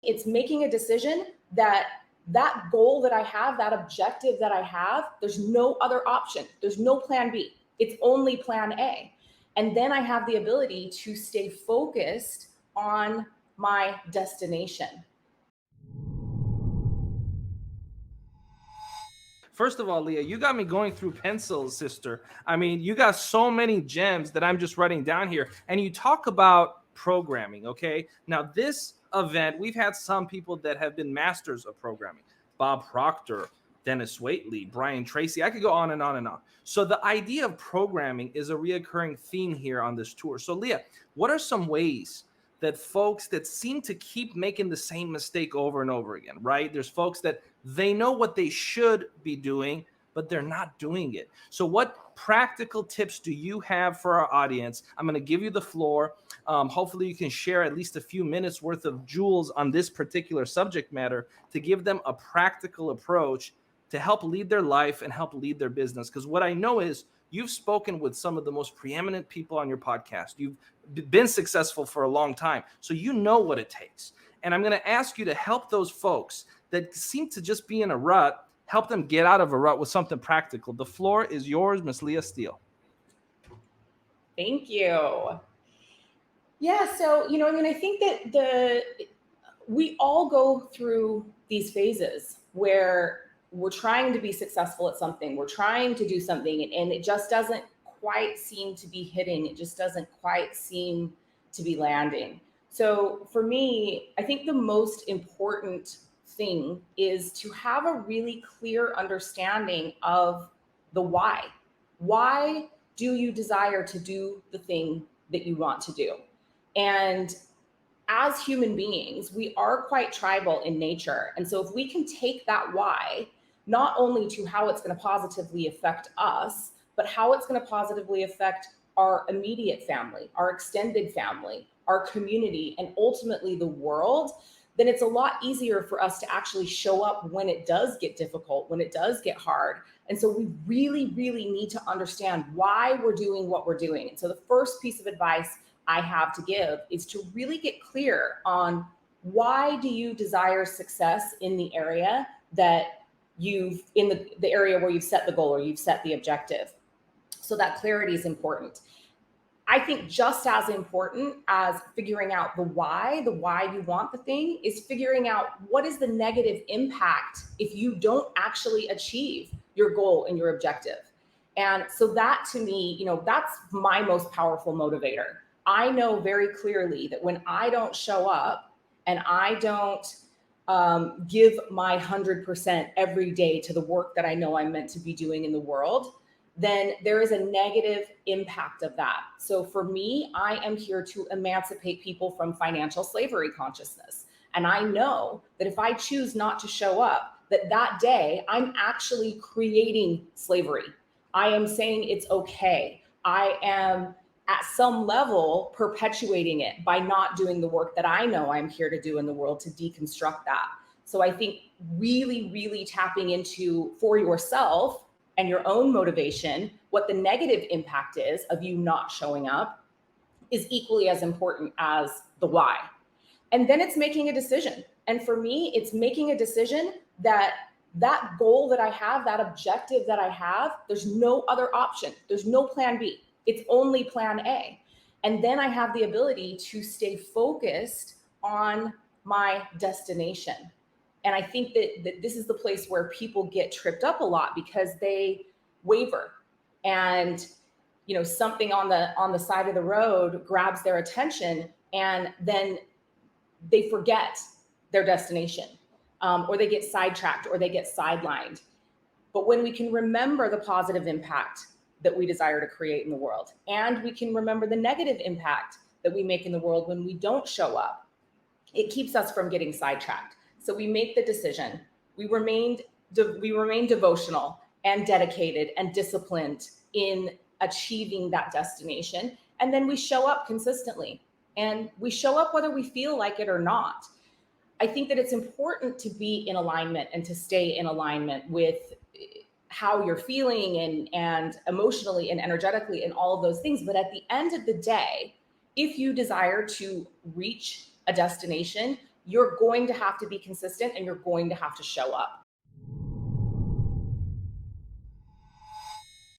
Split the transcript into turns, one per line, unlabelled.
It's making a decision that that goal that I have, that objective that I have, there's no other option. There's no plan B. It's only plan A. And then I have the ability to stay focused on my destination.
First of all, Leah, you got me going through pencils, sister. I mean, you got so many gems that I'm just writing down here. And you talk about programming, okay? Now, this event, we've had some people that have been masters of programming. Bob Proctor, Dennis Waitley, Brian Tracy. I could go on and on and on. So the idea of programming is a reoccurring theme here on this tour. So, Leah, what are some ways that folks that seem to keep making the same mistake over and over again, right? There's folks that they know what they should be doing, but they're not doing it. So what practical tips do you have for our audience? I'm going to give you the floor. Hopefully you can share at least a few minutes worth of jewels on this particular subject matter to give them a practical approach to help lead their life and help lead their business. Because what I know is you've spoken with some of the most preeminent people on your podcast. You've been successful for a long time, so you know what it takes. And I'm going to ask you to help those folks that seem to just be in a rut, help them get out of a rut with something practical. The floor is yours, Miss Leah Steele.
Thank you. Yeah, so, I think that we all go through these phases where we're trying to be successful at something. We're trying to do something, and it just doesn't quite seem to be hitting. It just doesn't quite seem to be landing. So for me, I think the most important thing is to have a really clear understanding of the why. Why do you desire to do the thing that you want to do? And as human beings, we are quite tribal in nature. And so if we can take that why, not only to how it's going to positively affect us, but how it's going to positively affect our immediate family, our extended family, our community, and ultimately the world, then it's a lot easier for us to actually show up when it does get difficult, when it does get hard. And so we really, really need to understand why we're doing what we're doing. And so the first piece of advice I have to give is to really get clear on why do you desire success in the area that in the area where you've set the goal or you've set the objective. So that clarity is important. I think just as important as figuring out the why you want the thing is figuring out what is the negative impact if you don't actually achieve your goal and your objective. And so that to me, that's my most powerful motivator. I know very clearly that when I don't show up and I don't give my 100% every day to the work that I know I'm meant to be doing in the world, then there is a negative impact of that. So for me, I am here to emancipate people from financial slavery consciousness. And I know that if I choose not to show up, that day I'm actually creating slavery. I am saying it's okay. I am at some level perpetuating it by not doing the work that I know I'm here to do in the world to deconstruct that. So I think really, really tapping into for yourself and your own motivation, what the negative impact is of you not showing up is equally as important as the why. And then it's making a decision. And for me, it's making a decision that goal that I have, that objective that I have, there's no other option. There's no plan B. It's only plan A. And then I have the ability to stay focused on my destination. And I think that this is the place where people get tripped up a lot because they waver and something on the side of the road grabs their attention and then they forget their destination, or they get sidetracked or they get sidelined. But when we can remember the positive impact that we desire to create in the world, and we can remember the negative impact that we make in the world when we don't show up, it keeps us from getting sidetracked. So we make the decision. We remain devotional and dedicated and disciplined in achieving that destination. And then we show up consistently. And we show up whether we feel like it or not. I think that it's important to be in alignment and to stay in alignment with how you're feeling and emotionally and energetically and all of those things. But at the end of the day, if you desire to reach a destination, you're going to have to be consistent and you're going to have to show up.